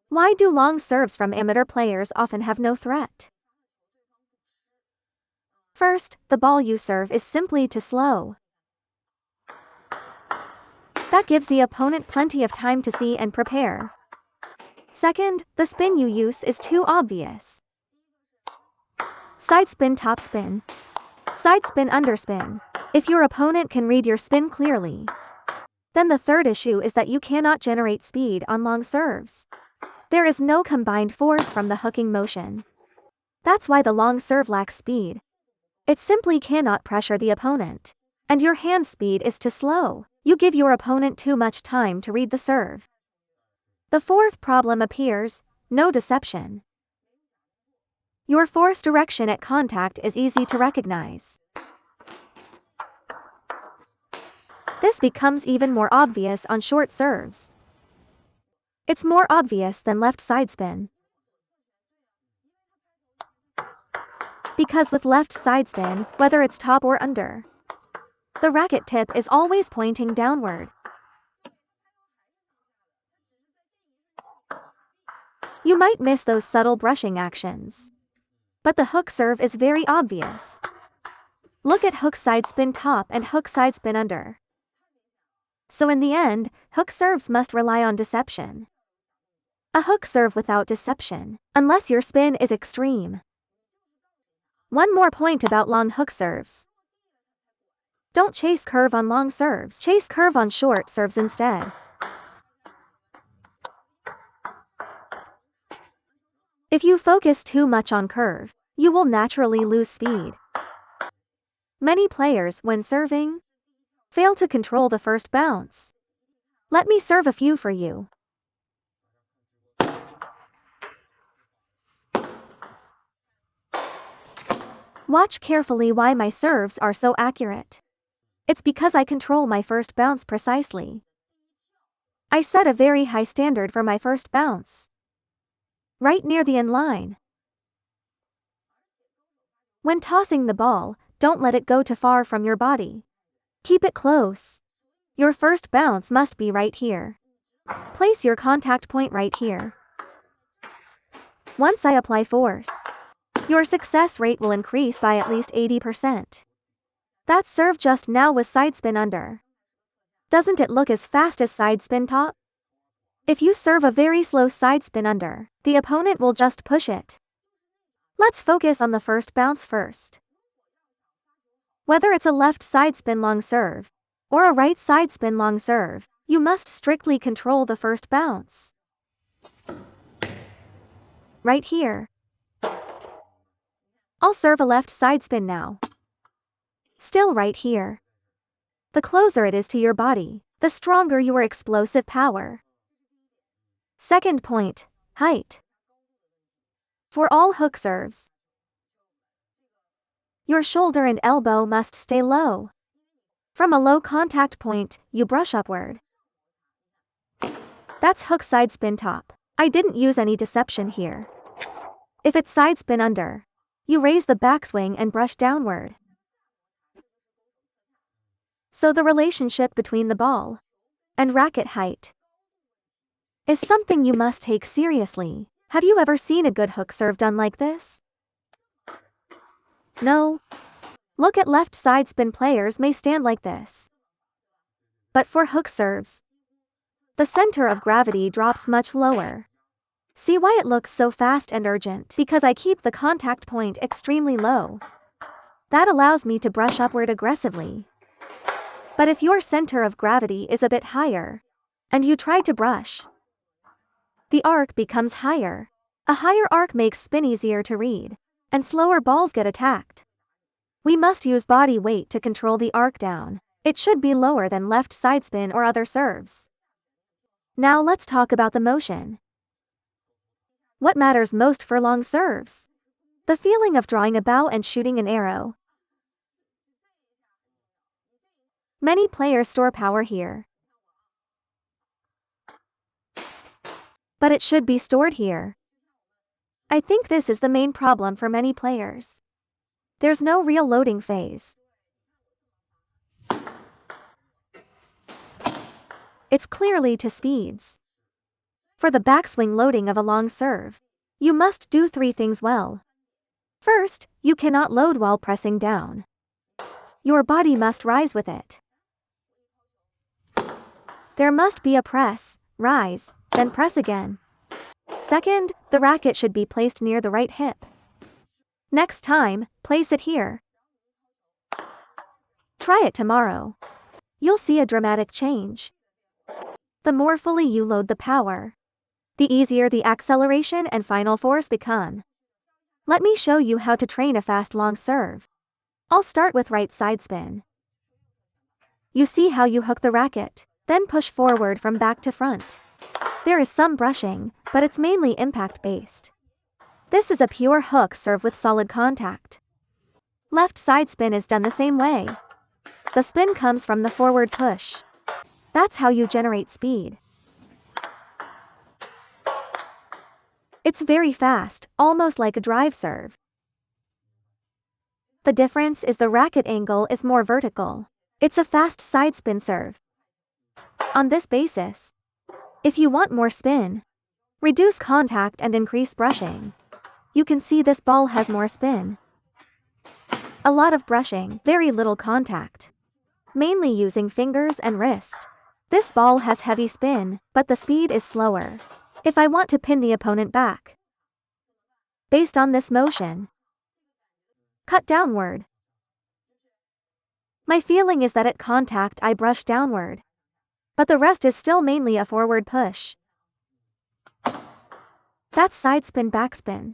Why do long serves from amateur players often have no threat? First, the ball you serve is simply too slow. That gives the opponent plenty of time to see and prepare. Second, the spin you use is too obvious. Side spin, top spin. Side spin, underspin. If your opponent can read your spin clearly. Then the third issue is that you cannot generate speed on long serves. There is no combined force from the hooking motion. That's why the long serve lacks speed. It simply cannot pressure the opponent. And your hand speed is too slow. You give your opponent too much time to read the serve. The fourth problem appears: no deception. Your force direction at contact is easy to recognize. This becomes even more obvious on short serves. It's more obvious than left side spin. Because with left side spin, whether it's top or under, the racket tip is always pointing downward. You might miss those subtle brushing actions. But the hook serve is very obvious. Look at hook side spin top and hook side spin under. So in the end, hook serves must rely on deception. A hook serve without deception, unless your spin is extreme. One more point about long hook serves. Don't chase curve on long serves. Chase curve on short serves instead. If you focus too much on curve, you will naturally lose speed. Many players, when serving, fail to control the first bounce. Let me serve a few for you. Watch carefully why my serves are so accurate. It's because I control my first bounce precisely. I set a very high standard for my first bounce. Right near the end line. When tossing the ball, don't let it go too far from your body. Keep it close. Your first bounce must be right here. Place your contact point right here. Once I apply force, your success rate will increase by at least 80%. That serve just now was side spin under. Doesn't it look as fast as side spin top? If you serve a very slow side spin under, the opponent will just push it. Let's focus on the first bounce first. Whether it's a left side spin long serve, or a right side spin long serve, you must strictly control the first bounce. Right here. I'll serve a left side spin now. Still right here. The closer it is to your body, the stronger your explosive power. Second point, height. For all hook serves, your shoulder and elbow must stay low. From a low contact point, you brush upward. That's hook side spin top. I didn't use any deception here. If it's side spin under, you raise the backswing and brush downward. So the relationship between the ball and racket height is something you must take seriously. Have you ever seen a good hook serve done like this? No. Look at left side spin players may stand like this. But for hook serves, the center of gravity drops much lower. See why it looks so fast and urgent? Because I keep the contact point extremely low. That allows me to brush upward aggressively. But if your center of gravity is a bit higher, and you try to brush, the arc becomes higher. A higher arc makes spin easier to read, and slower balls get attacked. We must use body weight to control the arc down. It should be lower than left side spin or other serves. Now let's talk about the motion. What matters most for long serves? The feeling of drawing a bow and shooting an arrow. Many players store power here. But it should be stored here. I think this is the main problem for many players. There's no real loading phase. It's clearly to speeds. For the backswing loading of a long serve, you must do 3 things well. First, you cannot load while pressing down. Your body must rise with it. There must be a press, rise, then press again. Second, the racket should be placed near the right hip. Next time, place it here. Try it tomorrow. You'll see a dramatic change. The more fully you load the power, the easier the acceleration and final force become. Let me show you how to train a fast long serve. I'll start with right side spin. You see how you hook the racket, then push forward from back to front. There is some brushing, but it's mainly impact based. This is a pure hook serve with solid contact. Left side spin is done the same way. The spin comes from the forward push. That's how you generate speed. It's very fast, almost like a drive serve. The difference is the racket angle is more vertical. It's a fast side spin serve. On this basis, if you want more spin, reduce contact and increase brushing. You can see this ball has more spin. A lot of brushing, very little contact. Mainly using fingers and wrist. This ball has heavy spin, but the speed is slower. If I want to pin the opponent back, based on this motion, cut downward. My feeling is that at contact I brush downward, but the rest is still mainly a forward push. That's side spin backspin.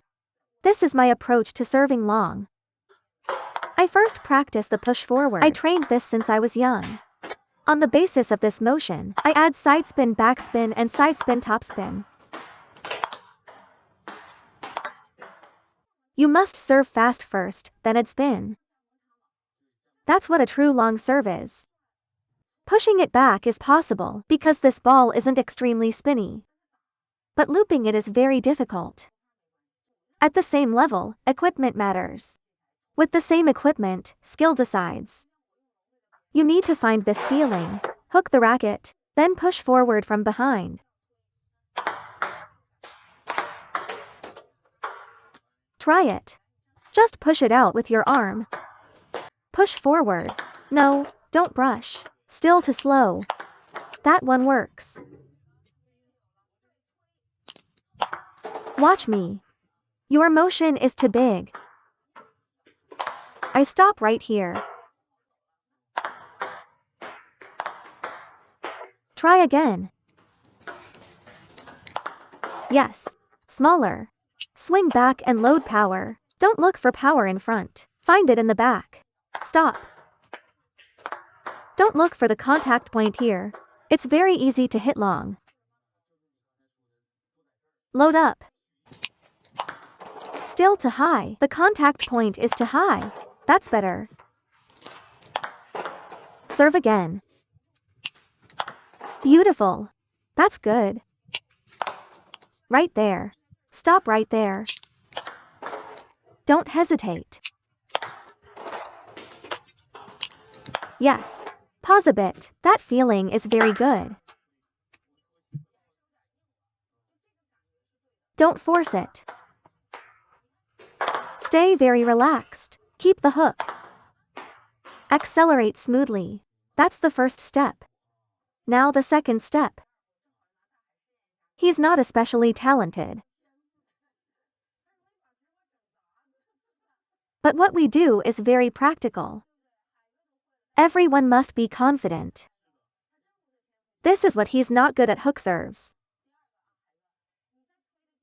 This is my approach to serving long. I first practice the push forward. I trained this since I was young. On the basis of this motion, I add side spin backspin and side spin topspin. You must serve fast first, then add spin. That's what a true long serve is. Pushing it back is possible because this ball isn't extremely spinny. But looping it is very difficult. At the same level, equipment matters. With the same equipment, skill decides. You need to find this feeling, hook the racket, then push forward from behind. Try it. Just push it out with your arm. Push forward. No, don't brush. Still too slow. That one works. Watch me. Your motion is too big. I stop right here. Try again. Yes. Smaller. Swing back and load power. Don't look for power in front. Find it in the back. Stop. Don't look for the contact point here. It's very easy to hit long. Load up. Still too high. The contact point is too high. That's better. Serve again. Beautiful. That's good. Right there. Stop right there. Don't hesitate. Yes. Pause a bit. That feeling is very good. Don't force it. Stay very relaxed. Keep the hook. Accelerate smoothly. That's the first step. Now the second step. He's not especially talented. But what we do is very practical. Everyone must be confident. This is what he's not good at hook serves.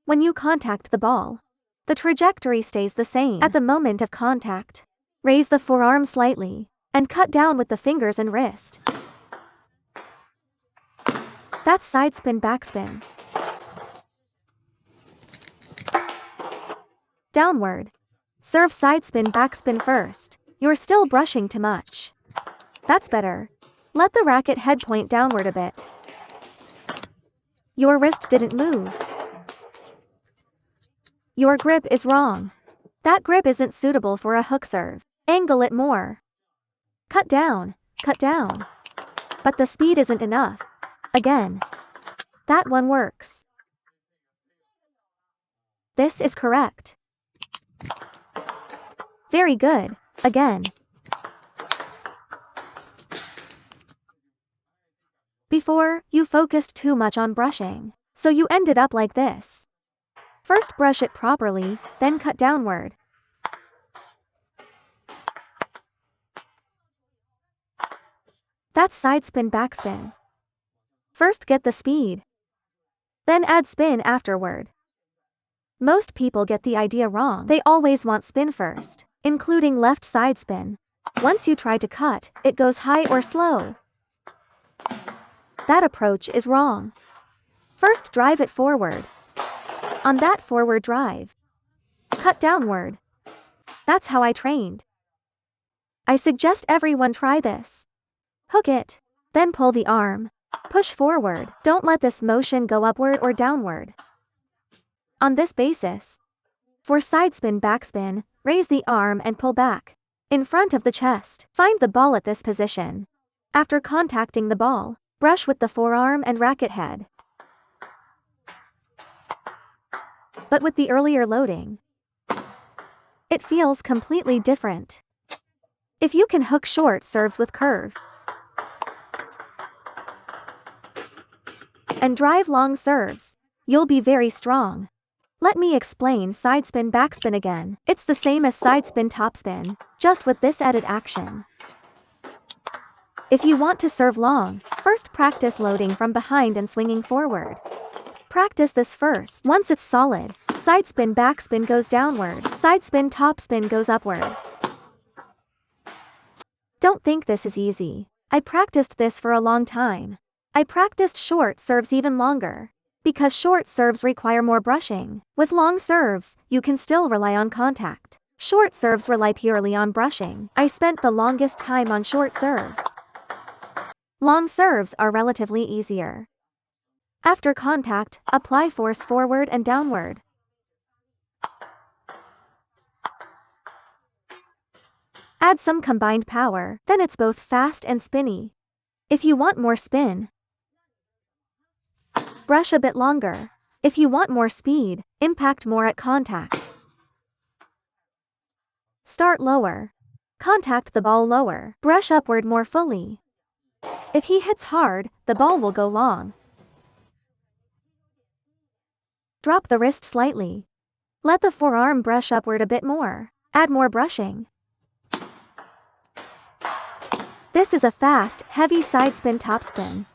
When you contact the ball, the trajectory stays the same. At the moment of contact, raise the forearm slightly, and cut down with the fingers and wrist. That's side spin backspin. Downward. Serve side spin backspin first. You're still brushing too much. That's better. Let the racket head point downward a bit. Your wrist didn't move. Your grip is wrong. That grip isn't suitable for a hook serve. Angle it more. Cut down, cut down. But the speed isn't enough. Again. That one works. This is correct. Very good. Again. Before, you focused too much on brushing, so you ended up like this. First brush it properly, then cut downward. That's side spin backspin. First get the speed, then add spin afterward. Most people get the idea wrong. They always want spin first, including left side spin. Once you try to cut, it goes high or slow. That approach is wrong. First drive it forward. On that forward drive, cut downward. That's how I trained. I suggest everyone try this. Hook it, then pull the arm. Push forward. Don't let this motion go upward or downward. On this basis, for side spin backspin, raise the arm and pull back. In front of the chest, find the ball at this position. After contacting the ball, brush with the forearm and racket head. But with the earlier loading, it feels completely different. If you can hook short serves with curve, and drive long serves, you'll be very strong. Let me explain side spin backspin again. It's the same as side spin topspin, just with this added action. If you want to serve long, first practice loading from behind and swinging forward. Practice this first. Once it's solid, side spin backspin goes downward, side spin topspin goes upward. Don't think this is easy. I practiced this for a long time. I practiced short serves even longer, because short serves require more brushing. With long serves, you can still rely on contact. Short serves rely purely on brushing. I spent the longest time on short serves. Long serves are relatively easier. After contact, apply force forward and downward. Add some combined power, then it's both fast and spinny. If you want more spin, brush a bit longer. If you want more speed, impact more at contact. Start lower. Contact the ball lower. Brush upward more fully. If he hits hard, the ball will go long. Drop the wrist slightly. Let the forearm brush upward a bit more. Add more brushing. This is a fast, heavy side spin topspin.